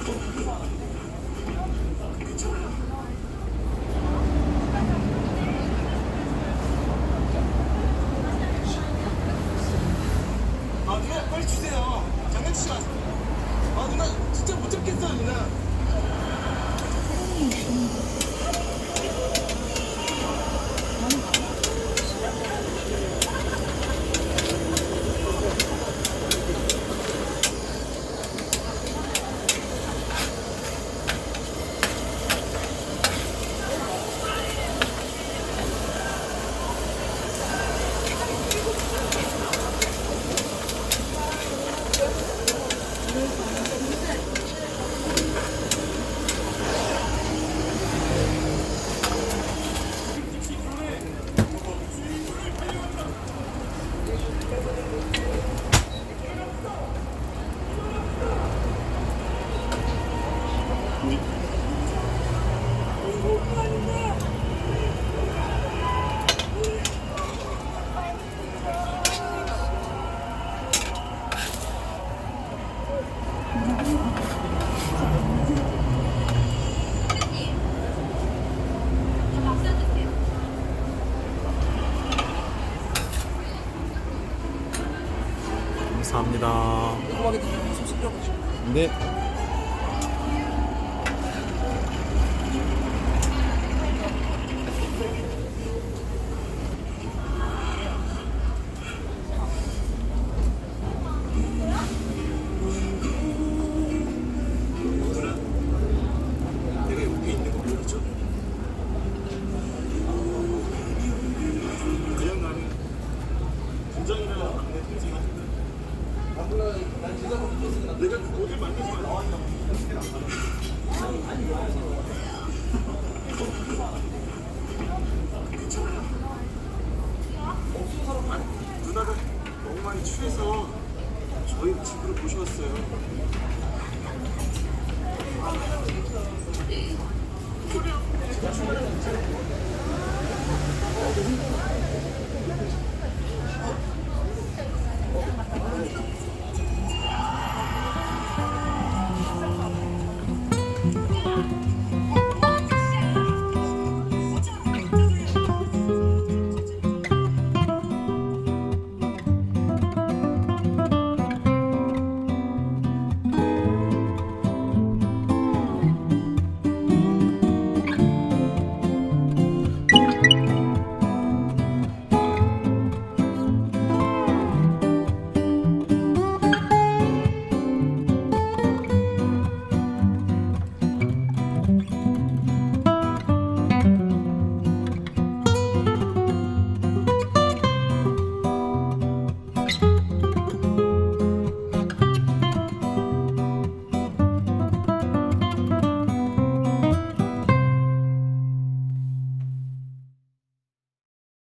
아 누나 빨리 주세요. 장난치지 마세요. 아 누나 진짜 못 잡겠어요 누나. 감사합니다. 궁금하게 되면 소식 들어가시고. 네. 내가 여기 있는 거 모르죠? 그냥 나는 분장이랑 막내 동생이 내가 어딜 만나서 나왔다고 괜찮아요? 누나가 너무 많이 취해서 저희 집으로 모셔왔어요.